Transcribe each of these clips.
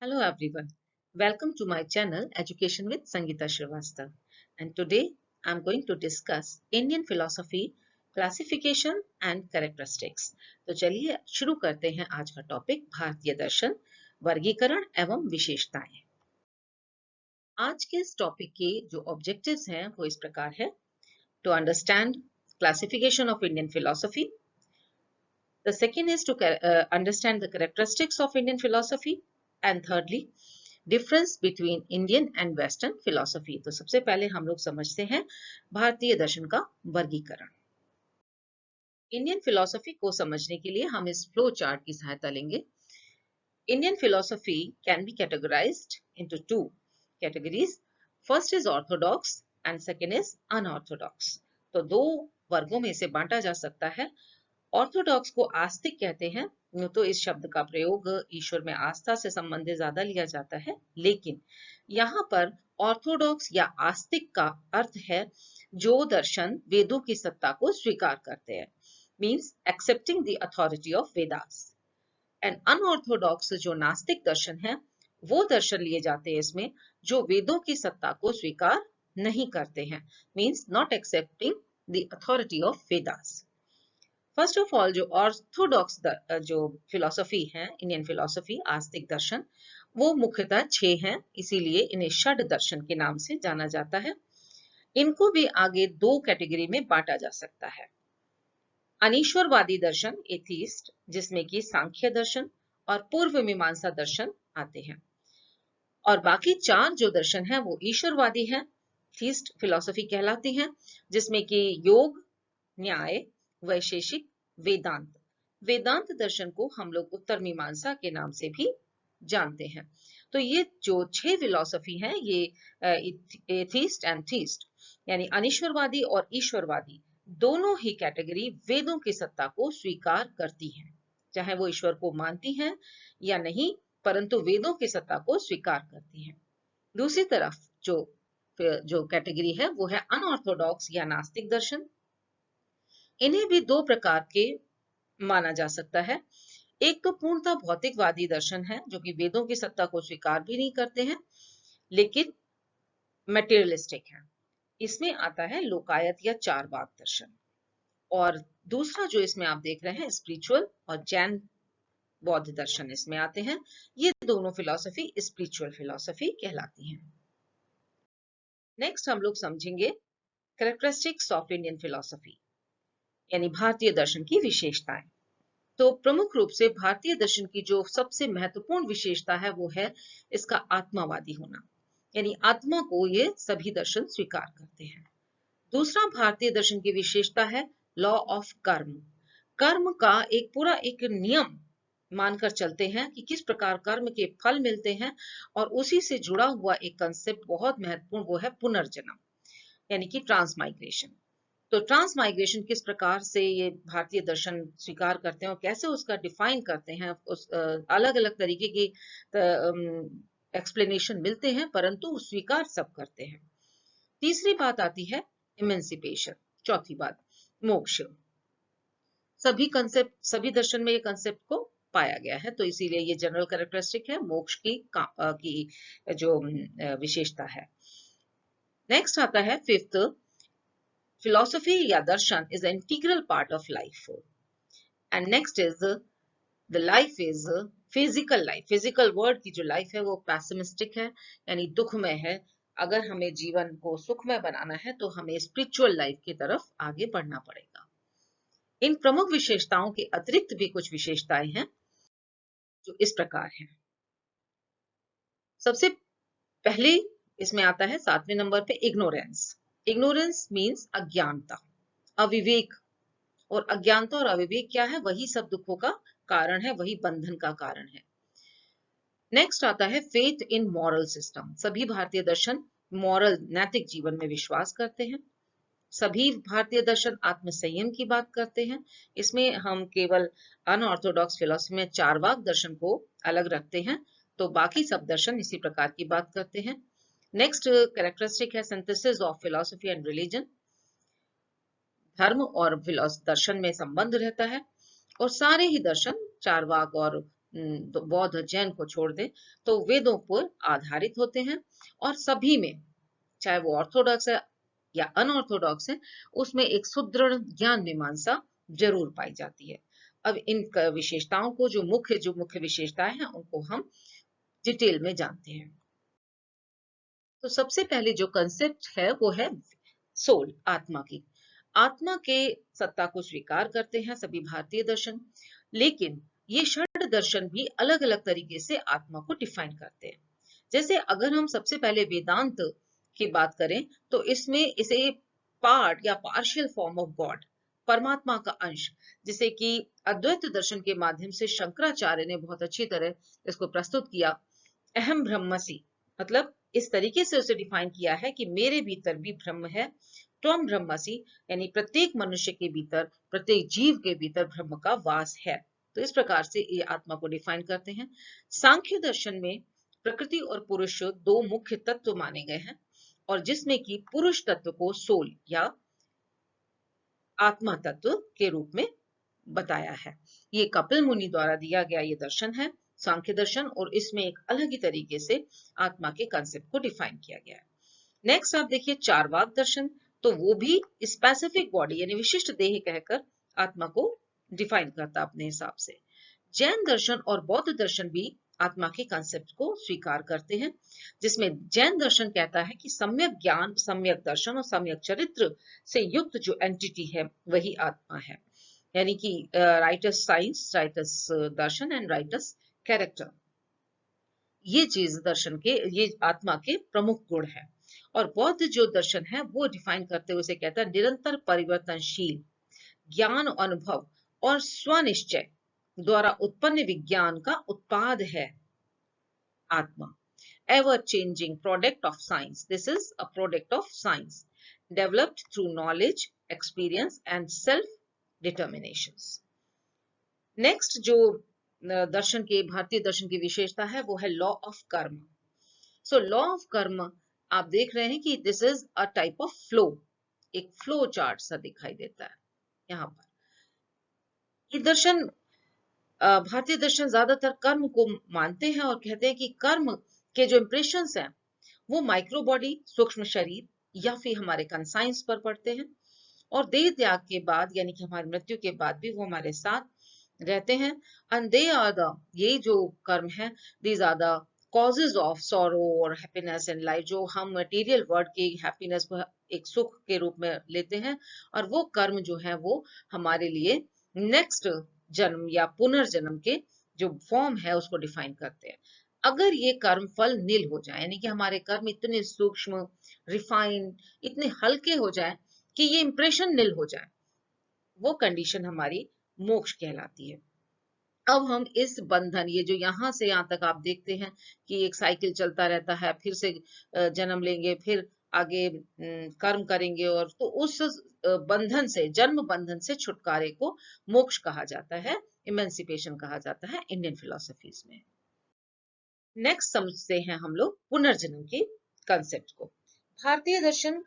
Hello everyone. Welcome to my channel Education with Sangeeta Srivastav. And today I'm going to discuss Indian philosophy, classification and characteristics. तो चलिए शुरू करते हैं आज का टॉपिक भारतीय दर्शन, वर्गीकरण एवं विशेषताएं। आज के इस टॉपिक के जो ऑब्जेक्टिव्स हैं वो इस प्रकार है। To understand classification of Indian philosophy. The second is to understand the characteristics of Indian philosophy. And thirdly, difference between Indian and western philosophy. तो सबसे पहले हम लोग समझते हैं भारतीय दर्शन का वर्गीकरण। इंडियन फिलोसफी को समझने के लिए हम इस फ्लो चार्ट की सहायता लेंगे। Indian philosophy can be categorised into two categories. First is Orthodox and second is unorthodox. तो दो वर्गों में इसे बांटा जा सकता है। ऑर्थोडॉक्स को आस्तिक कहते हैं, तो इस शब्द का प्रयोग ईश्वर में आस्था से संबंधित ज्यादा लिया जाता है, लेकिन यहाँ पर ऑर्थोडॉक्स या आस्तिक का अर्थ है जो दर्शन वेदों की सत्ता को स्वीकार करते हैं, means accepting the authority of Vedas. And unorthodox जो नास्तिक दर्शन है वो दर्शन लिए जाते हैं इसमें जो वेदों की सत्ता को स्वीकार नहीं करते हैं, means not accepting the authority of Vedas. First of all जो ऑर्थोडॉक्स जो फिलोसफी है, इंडियन फिलोसफी आस्तिक दर्शन, वो मुख्यतः 6 हैं, इसीलिए इन्हें षड दर्शन के नाम से जाना जाता है। इनको भी आगे दो कैटेगरी में बांटा जा सकता है। अनीश्वरवादी दर्शन एथीस्ट, जिसमें कि सांख्य दर्शन और पूर्व मीमांसा दर्शन आते हैं, और बाकी 4 जो दर्शन है वो ईश्वरवादी है, थीस्ट फिलोसफी कहलाती है, जिसमें कि योग, न्याय, वैशेषिक, वेदांत। वेदांत दर्शन को हम लोग उत्तर मीमांसा के नाम से भी जानते हैं। तो ये जो 6 फिलॉसफी हैं, ये एथीस्ट एंड थीस्ट यानी अनीश्वरवादी और ईश्वरवादी दोनों ही कैटेगरी वेदों की सत्ता को स्वीकार करती हैं, चाहे वो ईश्वर को मानती हैं या नहीं, परंतु वेदों की सत्ता को स्वीकार करती हैं। दूसरी तरफ जो कैटेगरी है वो है अनऑर्थोडॉक्स या नास्तिक दर्शन। इन्हें भी दो प्रकार के माना जा सकता है। एक तो पूर्णतः भौतिकवादी दर्शन है जो कि वेदों की सत्ता को स्वीकार भी नहीं करते हैं, लेकिन मटेरियलिस्टिक है। इसमें आता है लोकायत या चारवाक दर्शन। और दूसरा जो इसमें आप देख रहे हैं स्पिरिचुअल और जैन बौद्ध दर्शन इसमें आते हैं। ये दोनों फिलॉसफी स्पिरिचुअल फिलॉसफी कहलाती हैं। नेक्स्ट हम लोग समझेंगे कैरेक्टरिस्टिक्स ऑफ इंडियन फिलॉसफी यानी भारतीय दर्शन की विशेषताएं। तो प्रमुख रूप से भारतीय दर्शन की जो सबसे महत्वपूर्ण विशेषता है वो है इसका आत्मावादी होना, यानी आत्मा को ये सभी दर्शन स्वीकार करते हैं। दूसरा भारतीय दर्शन की विशेषता है लॉ ऑफ कर्म। कर्म का एक नियम मानकर चलते हैं कि किस प्रकार कर्म के फल मिलते हैं, और उसी से जुड़ा हुआ एक कंसेप्ट बहुत महत्वपूर्ण वो है पुनर्जन्म यानी कि ट्रांसमाइग्रेशन। तो ट्रांसमाइग्रेशन किस प्रकार से ये भारतीय दर्शन स्वीकार करते हैं और कैसे उसका डिफाइन करते हैं, उस अलग अलग तरीके की एक्सप्लेनेशन मिलते हैं, परंतु स्वीकार सब करते हैं। तीसरी बात आती है इमेंसिपेशन। चौथी बात मोक्ष। सभी दर्शन में ये कंसेप्ट को पाया गया है, तो इसीलिए ये जनरल कैरेक्टरिस्टिक है मोक्ष की जो विशेषता है। नेक्स्ट आता है फिफ्थ, philosophy या दर्शन is an integral part of life. And next is the life is physical life. Physical world की जो life है वो pessimistic है यानी दुखमय है। अगर हमें जीवन को सुखमय बनाना है तो हमें spiritual life की तरफ आगे बढ़ना पड़ेगा। इन प्रमुख विशेषताओं के अतिरिक्त भी कुछ विशेषताएं हैं जो इस प्रकार हैं। सबसे पहले इसमें आता है 7वें नंबर पे इग्नोरेंस। इग्नोरेंस मीन्स अज्ञानता, अविवेक। और अज्ञानता और अविवेक क्या है? वही सब दुखों का कारण है, वही बंधन का कारण है। नेक्स्ट आता है फेथ इन मॉरल सिस्टम। सभी भारतीय दर्शन मॉरल नैतिक जीवन में विश्वास करते हैं। सभी भारतीय दर्शन आत्म संयम की बात करते हैं। इसमें हम केवल अनऑर्थोडॉक्स फिलॉसफी में चारवाक दर्शन को अलग रखते हैं, तो बाकी सब दर्शन इसी प्रकार की बात करते हैं। नेक्स्ट कैरेक्टरिस्टिक है synthesis of philosophy and religion. धर्म और दर्शन में संबंध रहता है, और सारे ही दर्शन चारवाक और तो बौद्ध जैन को छोड़ दें तो वेदों पर आधारित होते हैं, और सभी में, चाहे वो ऑर्थोडॉक्स है या अनऑर्थोडॉक्स है, उसमें एक सुदृढ़ ज्ञान मीमांसा जरूर पाई जाती है। अब इन विशेषताओं को, जो मुख्य विशेषताएं हैं, उनको हम डिटेल में जानते हैं। तो सबसे पहले जो कंसेप्ट है वो है सोल, आत्मा की। आत्मा के सत्ता को स्वीकार करते हैं सभी भारतीय दर्शन, लेकिन ये षड दर्शन भी अलग अलग तरीके से आत्मा को डिफाइन करते हैं। जैसे अगर हम सबसे पहले वेदांत की बात करें तो इसमें इसे पार्ट या पार्शियल फॉर्म ऑफ गॉड, परमात्मा का अंश, जिसे कि अद्वैत दर्शन के माध्यम से शंकराचार्य ने बहुत अच्छी तरह इसको प्रस्तुत किया। अहम ब्रह्मसि, मतलब इस तरीके से उसे डिफाइन किया है कि मेरे भीतर भी ब्रह्म है। त्वम ब्रह्मसि, यानी प्रत्येक मनुष्य के भीतर, प्रत्येक जीव के भीतर ब्रह्म का वास है। तो इस प्रकार से ये आत्मा को डिफाइन करते हैं। सांख्य दर्शन में प्रकृति और पुरुष दो मुख्य तत्व माने गए हैं, और जिसमें कि पुरुष तत्व को सोल या आत्मा तत्व के रूप में बताया है। ये कपिल मुनि द्वारा दिया गया ये दर्शन है, सांख्य दर्शन, और इसमें एक अलग ही तरीके से आत्मा के कंसेप्ट को डिफाइन किया गया है। नेक्स्ट आप देखिए चारवाक दर्शन, तो वो भी स्पेसिफिक बॉडी यानी विशिष्ट देह कहकर आत्मा को डिफाइन करता अपने हिसाब से। जैन दर्शन और बौद्ध दर्शन भी आत्मा के कंसेप्ट को स्वीकार करते हैं, जिसमें जैन दर्शन कहता है कि सम्यक ज्ञान, सम्यक दर्शन और सम्यक चरित्र से युक्त जो एंटिटी है वही आत्मा है। यानी कि rights science, rights Darshan and rights character, ये चीज दर्शन के, ये आत्मा के प्रमुख गुण है। और बौद्ध जो दर्शन है वो डिफाइन करते हुए उसे कहता है निरंतर परिवर्तनशील ज्ञान, अनुभव और स्वनिश्चय द्वारा उत्पन्न विज्ञान का उत्पाद है आत्मा। Ever changing product of science, this is a product of science developed through knowledge, experience and self determinations. Next जो दर्शन के, भारतीय दर्शन की विशेषता है वो है लॉ ऑफ कर्म। सो लॉ ऑफ कर्म आप देख रहे हैं कि this is a type of flow, एक फ्लो चार्ट सा दिखाई देता है यहाँ पर। ये दर्शन, भारतीय दर्शन ज्यादातर कर्म को मानते हैं और कहते हैं कि कर्म के जो इंप्रेशंस हैं वो माइक्रो बॉडी, सूक्ष्म शरीर या फिर हमारे कंसाइंस पर पड़ते हैं, और देह त्याग के बाद यानी कि हमारी मृत्यु के बाद भी वो हमारे साथ रहते हैं। एंड दे आर द, ये जो कर्म है, these are the causes of sorrow और हैप्पीनेस इन लाइफ, जो हम मटेरियल वर्ल्ड की हैप्पीनेस को एक सुख के रूप में लेते हैं, और वो कर्म जो है वो हमारे लिए नेक्स्ट जन्म या पुनर्जन्म के जो फॉर्म है उसको डिफाइन करते हैं। अगर ये कर्म फल नील हो जाए, यानी कि हमारे कर्म इतने सूक्ष्म, रिफाइन, इतने हल्के हो जाए कि ये इंप्रेशन नील हो जाए, वो कंडीशन हमारी मोक्ष कहलाती है। अब हम इस बंधन, ये जो यहाँ से यहाँ तक आप देखते हैं कि एक साइकिल चलता रहता है, फिर से जन्म लेंगे, फिर आगे कर्म करेंगे, और तो उस बंधन से, जन्म बंधन से छुटकारे को मोक्ष कहा जाता है, इमेंसिपेशन कहा जाता है इंडियन फिलोसफीज में। नेक्स्ट समझते हैं हम लोग पुनर्जन्म के कंसेप्ट को। भारतीय दर्शन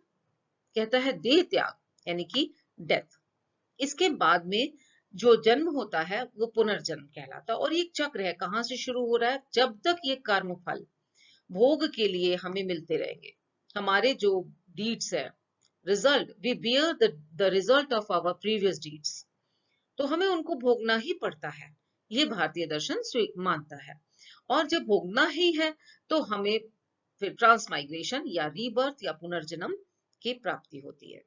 कहता है देह त्याग यानी कि डेथ, इसके बाद में जो जन्म होता है वो पुनर्जन्म कहलाता है, और ये चक्र है, कहाँ से शुरू हो रहा है, जब तक ये कर्म फल भोग के लिए हमें मिलते रहेंगे, हमारे जो डीड्स है, result, we bear the result of our previous deeds, तो हमें उनको भोगना ही पड़ता है, ये भारतीय दर्शन मानता है। और जब भोगना ही है तो हमें फिर ट्रांसमाइग्रेशन या रीबर्थ या पुनर्जन्म की प्राप्ति होती है।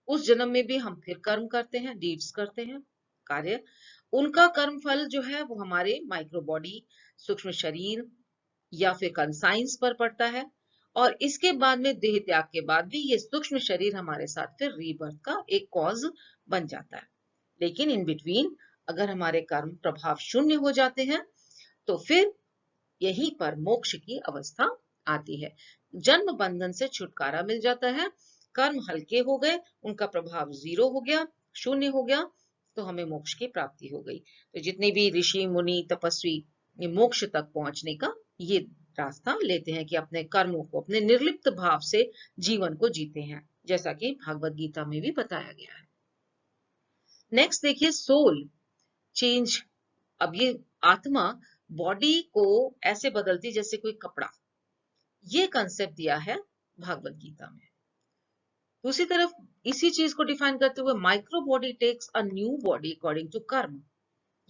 उस जन्म में भी हम फिर कर्म करते हैं, डीड्स करते हैं, कार्य, उनका कर्म फल जो है वो हमारे माइक्रो बॉडी, सूक्ष्म शरीर या फिर कंसाइंस पर पड़ता है, और इसके बाद में देह त्याग के बाद भी ये सूक्ष्म शरीर हमारे साथ फिर रीबर्थ का एक कॉज बन जाता है। लेकिन इन बिटवीन अगर हमारे कर्म प्रभाव शून्य हो जाते हैं तो फिर यहीं पर मोक्ष की अवस्था आती है, जन्म बंधन से छुटकारा मिल जाता है, कर्म हल्के हो गए, उनका प्रभाव जीरो हो गया, शून्य हो गया, तो हमें मोक्ष की प्राप्ति हो गई। तो जितने भी ऋषि, मुनि, तपस्वी ये मोक्ष तक पहुंचने का ये रास्ता लेते हैं कि अपने कर्मों को, अपने निर्लिप्त भाव से जीवन को जीते हैं, जैसा कि भागवत गीता में भी बताया गया है। नेक्स्ट देखिए सोल चेंज। अब ये आत्मा बॉडी को ऐसे बदलती जैसे कोई कपड़ा। ये कंसेप्ट दिया है भागवत गीता में। दूसरी तरफ इसी चीज को डिफाइन करते हुए micro body takes a new body according to karma.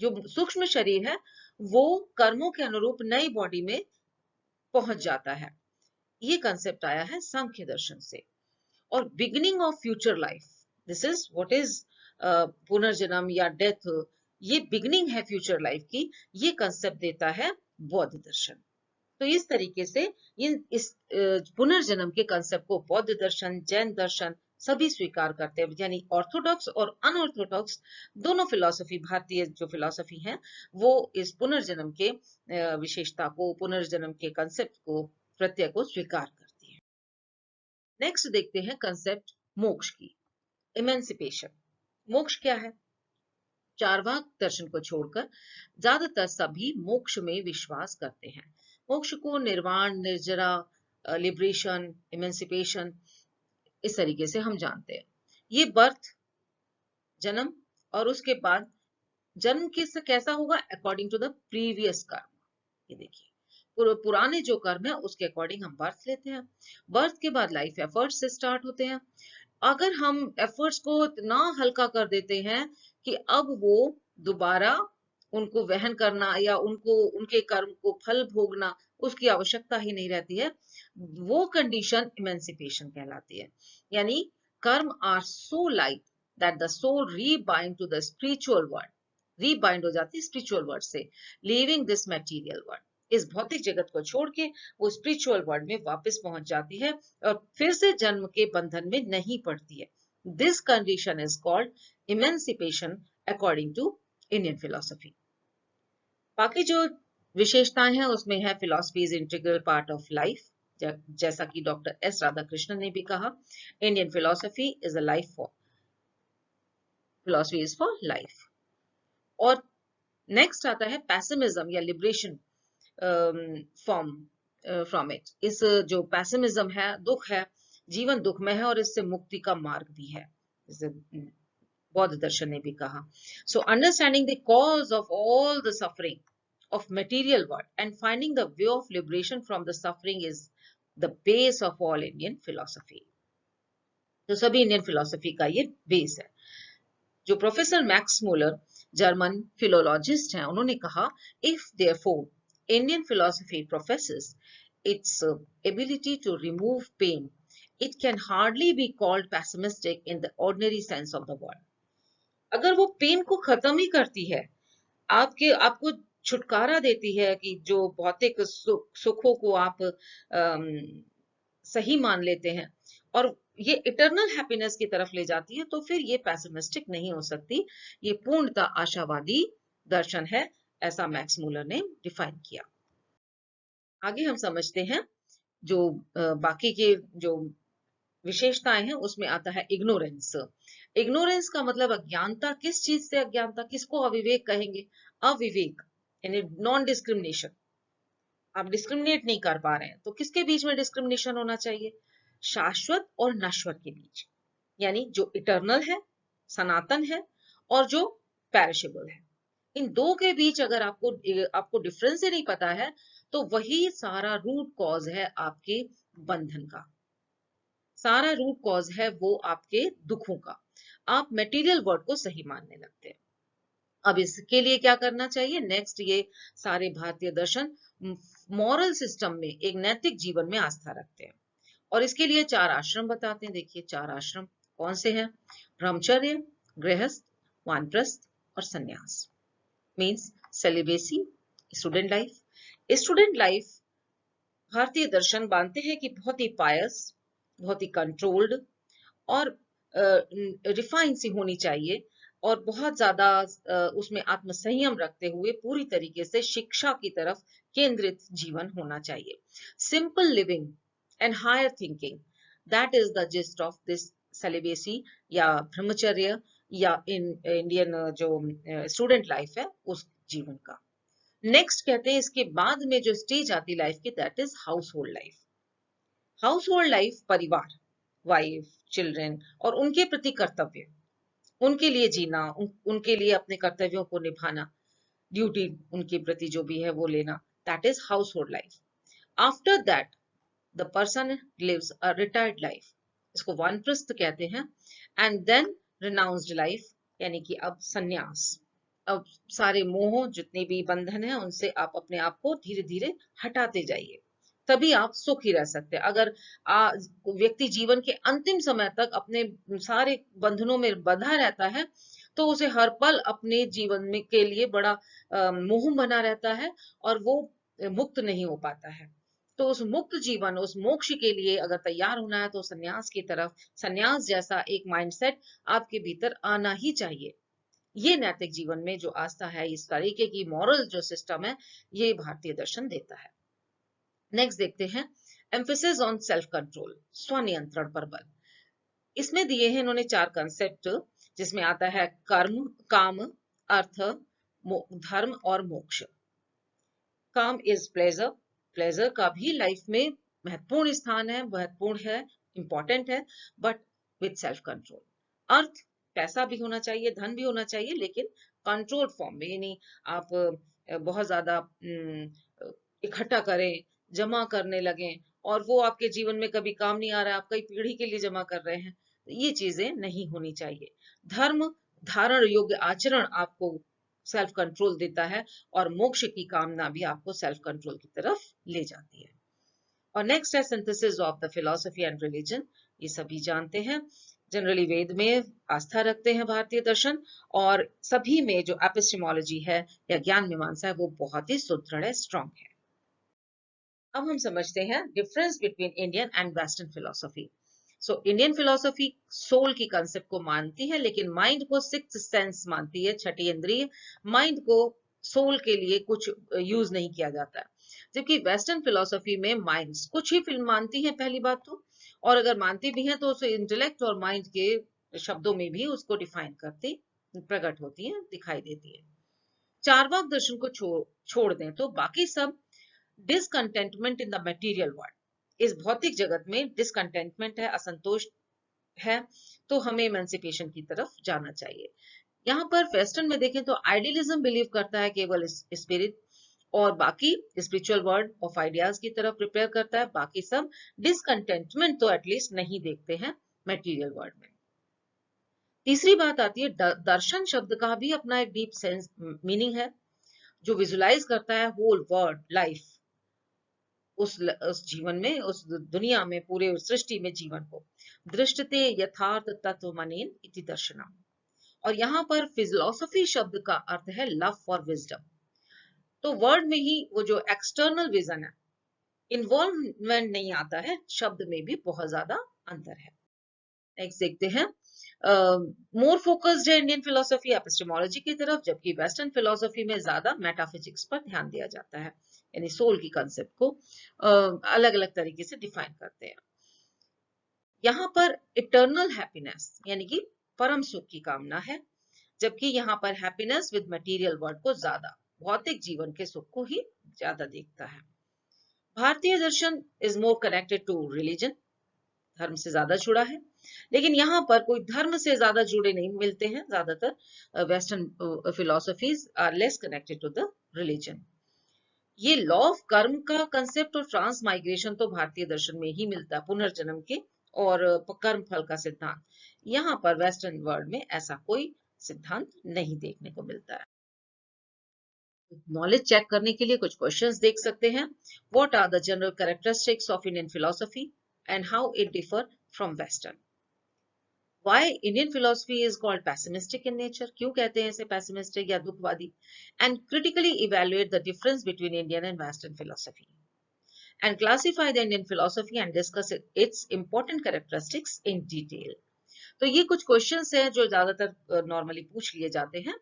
जो सूक्ष्म शरीर है वो कर्मों के अनुरूप नई बॉडी में पहुंच जाता है। ये कंसेप्ट आया है सांख्य दर्शन से। और beginning of future life, this is what is पुनर्जन्म या डेथ, ये बिगिनिंग है फ्यूचर लाइफ की, ये कंसेप्ट देता है बौद्ध दर्शन। तो इस तरीके से इस पुनर्जन्म के कंसेप्ट को बौद्ध दर्शन, जैन दर्शन सभी स्वीकार करते हैं। यानी ऑर्थोडॉक्स और अनऑर्थोडॉक्स दोनों फिलॉसफी, भारतीय जो फिलॉसफी है वो इस पुनर्जन्म के विशेषता को, पुनर्जन्म के कंसेप्ट को, प्रत्यय को स्वीकार करती है। नेक्स्ट देखते हैं कंसेप्ट मोक्ष की, इमेंसिपेशन। मोक्ष क्या है? चार्वाक दर्शन को छोड़कर ज्यादातर सभी मोक्ष में विश्वास करते हैं। मोक्ष को निर्वाण, निर्जरा, लिबरेशन, इमेंसिपेशन इस तरीके से हम जानते हैं। ये बर्थ, जन्म और उसके बाद जन्म किस कैसा होगा? अकॉर्डिंग टू द प्रीवियस कर्म। ये देखिए पुराने जो कर्म है उसके अकॉर्डिंग हम बर्थ लेते हैं। बर्थ के बाद लाइफ एफर्ट्स से स्टार्ट होते हैं। अगर हम एफर्ट्स को इतना हल्का कर देते हैं कि अब वो दोबारा उनको वहन करना या उनको उनके कर्म को फल भोगना उसकी आवश्यकता ही नहीं रहती है, वो कंडीशन इमेंसिपेशन कहलाती है। यानी karma are so light that the soul rebind to the spiritual world, rebind हो जाती है स्पिरिचुअल वर्ल्ड से, लीविंग दिस मटेरियल वर्ल्ड। इस भौतिक जगत को छोड़ के वो स्पिरिचुअल वर्ल्ड में वापस पहुंच जाती है और फिर से जन्म के बंधन में नहीं पड़ती है। This condition is called emancipation according to Indian philosophy. बाकी जो विशेषताएं हैं उसमें है philosophy is integral part of life, जैसा कि डॉक्टर एस राधाकृष्णन ने भी कहा, Indian philosophy is a life for, philosophy is for life. और नेक्स्ट आता है पैसिमिज्म या लिबरेशन फ्रॉम इट। इस जो पैसिमिज्म है, दुख है, जीवन दुख में है और इससे मुक्ति का मार्ग भी है, बौद्ध दर्शन ने भी कहा। So understanding the cause of all the suffering of material world and finding the way of liberation from the suffering is the base of all Indian philosophy. तो सभी इंडियन फिलोसफी का ये बेस है। जो professor Max Muller German philologist हैं, उन्होंने कहा, if therefore Indian philosophy प्रोफेसेस its ability to remove pain, it can hardly be called pessimistic in the ordinary sense of the word. अगर वो पेन को खत्म ही करती है, आपको छुटकारा देती है कि जो भौतिक सुखों को आप सही मान लेते हैं और ये इटर्नल हैप्पीनेस की तरफ ले जाती है, तो फिर ये पैसिमिस्टिक नहीं हो सकती, ये पूर्णतः आशावादी दर्शन है, ऐसा मैक्स मूलर ने डिफाइन किया। आगे हम समझते हैं जो बाकी के जो विशेषताएं हैं उसमें आता है इग्नोरेंस। इग्नोरेंस का मतलब अज्ञानता। किस चीज से अज्ञानता? किसको अविवेक कहेंगे? अविवेक यानी नॉन डिस्क्रिमिनेशन। आप डिस्क्रिमिनेट नहीं कर पा रहे हैं, तो किसके बीच में डिस्क्रिमिनेशन होना चाहिए? शाश्वत और नश्वर के बीच, यानी जो इटर्नल है, सनातन है, और जो पैरिशेबल है। इन दो के बीच अगर आपको डिफरेंस ही नहीं पता है, तो वही सारा रूट कॉज है आपके बंधन का, सारा रूट कॉज है वो आपके दुखों का। आप मटेरियल वर्ड को सही मानने लगते हैं। अब इसके लिए क्या करना चाहिए? नेक्स्ट, ये सारे भारतीय दर्शन मॉरल सिस्टम में, एक नैतिक जीवन में आस्था रखते हैं और इसके लिए 4 आश्रम बताते हैं। देखिए 4 आश्रम कौन से हैं? ब्रह्मचर्य, गृहस्थ, वानप्रस्थ और संन्यास। Means celibacy, student life. Student life भारतीय दर्शन मानते हैं कि बहुत ही पायस, बहुत ही कंट्रोल्ड और रिफाइन सी होनी चाहिए और बहुत ज्यादा उसमें आत्मसंयम रखते हुए पूरी तरीके से शिक्षा की तरफ केंद्रित जीवन होना चाहिए। Simple living and higher thinking, that is the gist of this celibacy या ब्रह्मचर्य या इंडियन जो स्टूडेंट लाइफ है उस जीवन का। नेक्स्ट कहते हैं इसके बाद में जो स्टेज आती लाइफ की, that is household life. House hold life परिवार, वाइफ, चिल्ड्रन और उनके प्रति कर्तव्य, उनके लिए जीना, उनके लिए अपने कर्तव्यों को निभाना, ड्यूटी उनके प्रति जो भी है वो लेना, that is household life. After that the person lives a retired life, इसको वानप्रस्थ कहते हैं। एंड देन रिनाउंस्ड लाइफ, यानी कि अब संन्यास। अब सारे मोह जितने भी बंधन हैं उनसे आप अपने आप को धीरे धीरे हटाते जाइए, तभी आप सुखी रह सकते हैं। अगर व्यक्ति जीवन के अंतिम समय तक अपने सारे बंधनों में बंधा रहता है तो उसे हर पल अपने जीवन में के लिए बड़ा मोह बना रहता है और वो मुक्त नहीं हो पाता है। तो उस मुक्त जीवन, उस मोक्ष के लिए अगर तैयार होना है तो संन्यास की तरफ, संन्यास जैसा एक माइंडसेट आपके भीतर आना ही चाहिए। ये नैतिक जीवन में जो आस्था है, इस तरीके की मॉरल जो सिस्टम है, ये भारतीय दर्शन देता है। नेक्स्ट देखते हैं एम्फेसिस ऑन सेल्फ कंट्रोल, स्वनियंत्रण पर बल। इसमें दिए हैं इन्होंने 4 कंसेप्ट, जिसमें आता है कर्म, काम, अर्थ, धर्म और मोक्ष। काम इज प्लेजर, प्लेजर का भी लाइफ में महत्वपूर्ण स्थान है, महत्वपूर्ण है, इंपॉर्टेंट है, बट विद सेल्फ कंट्रोल। अर्थ, पैसा भी होना चाहिए, धन भी होना चाहिए, लेकिन कंट्रोल फॉर्म में, यानी आप बहुत ज्यादा इकट्ठा करें, जमा करने लगें और वो आपके जीवन में कभी काम नहीं आ रहा है, आप कई पीढ़ी के लिए जमा कर रहे हैं, ये चीजें नहीं होनी चाहिए। धर्म, धारण योग्य आचरण आपको सेल्फ कंट्रोल देता है और मोक्ष की कामना भी आपको सेल्फ कंट्रोल की तरफ ले जाती है। और नेक्स्ट है synthesis of the philosophy and religion. ये सभी जानते हैं, जनरली वेद में आस्था रखते हैं भारतीय दर्शन, और सभी में जो एपिस्टेमोलॉजी है या ज्ञान मीमांसा है वो बहुत ही सुदृढ़ है, स्ट्रॉन्ग है। अब हम समझते हैं difference between Indian and western philosophy. So Indian philosophy soul की कंसेप्ट को मानती है, लेकिन माइंड को सिक्स्थ सेंस मानती है, छठी इंद्रिय। माइंड को सोल के लिए कुछ यूज नहीं किया जाता है, जबकि वेस्टर्न फिलॉसफी में माइंड्स कुछ ही फिल्म मानती है पहली बात तो, और अगर मानती भी है तो उसे इंटेलेक्ट और माइंड के शब्दों में भी उसको डिफाइन करती, प्रकट होती है, दिखाई देती है। चारवाक दर्शन को छोड़ दें तो बाकी सब discontentment in the material world, इस भौतिक जगत में डिसकंटेंटमेंट है, असंतोष है, तो हमें इमेंसिपेशन की तरफ जाना चाहिए। यहाँ पर वेस्टर्न में देखें तो आइडियलिज्म बिलीव करता है केवल स्पिरिट, और बाकी स्पिरिचुअल वर्ल्ड ऑफ आइडियाज की तरफ प्रिपेयर करता है, बाकी सब डिसकंटेंटमेंट तो एटलीस्ट नहीं देखते हैं मटेरियल वर्ल्ड में। तीसरी बात आती है दर्शन शब्द का भी अपना एक डीप सेंस मीनिंग है, जो विजुलाइज करता है होल वर्ल्ड लाइफ, उस जीवन में, उस दुनिया में, पूरे सृष्टि में जीवन को। दृष्टते यथार्थ तत्व मनेन इति दर्शनम। और यहाँ पर फिलोसफी शब्द का अर्थ है लव फॉर विजडम। तो वर्ड में ही वो जो एक्सटर्नल विजन है, इन्वॉल्वमेंट नहीं आता है, शब्द में भी बहुत ज्यादा अंतर है। नेक्स्ट देखते हैं, मोर फोकस्ड है इंडियन फिलोसफी एपिस्टेमोलॉजी की तरफ, जबकि वेस्टर्न फिलोसफी में ज्यादा मेटाफिजिक्स पर ध्यान दिया जाता है, यानी सोल की कंसेप्ट को अलग अलग तरीके से डिफाइन करते हैं। यहाँ पर इटर्नल हैप्पीनेस यानी कि परम सुख की कामना है, जबकि यहाँ पर हैप्पीनेस विद मटेरियल वर्ल्ड को ज्यादा, भौतिक जीवन के सुख को ही ज्यादा देखता है। भारतीय दर्शन is more connected to religion, धर्म से ज्यादा जुड़ा है, लेकिन यहाँ पर कोई धर्म से ज्यादा जुड़े नहीं मिलते हैं। ज्यादातर western philosophies are less connected to the religion. ये लॉ ऑफ कर्म का कंसेप्ट और ट्रांस माइग्रेशन तो भारतीय दर्शन में ही मिलता है, पुनर्जन्म के और कर्म फल का सिद्धांत। यहाँ पर वेस्टर्न वर्ल्ड में ऐसा कोई सिद्धांत नहीं देखने को मिलता है। नॉलेज चेक करने के लिए कुछ क्वेश्चंस देख सकते हैं। What are the general characteristics of Indian philosophy and how it differ from western? Why Indian philosophy is called pessimistic in nature? क्यों कहते हैं इसे pessimistic या दुखवादी? And critically evaluate the difference between Indian and Western philosophy. And classify the Indian philosophy and discuss its important characteristics in detail. तो ये कुछ questions हैं जो ज्यादातर नॉर्मली पूछ लिए जाते हैं,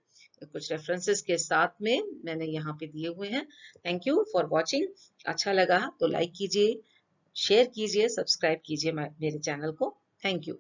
कुछ रेफरेंसेस के साथ में मैंने यहाँ पे दिए हुए हैं। Thank you for watching. अच्छा लगा तो लाइक कीजिए, शेयर कीजिए, सब्सक्राइब कीजिए मेरे चैनल को। Thank you.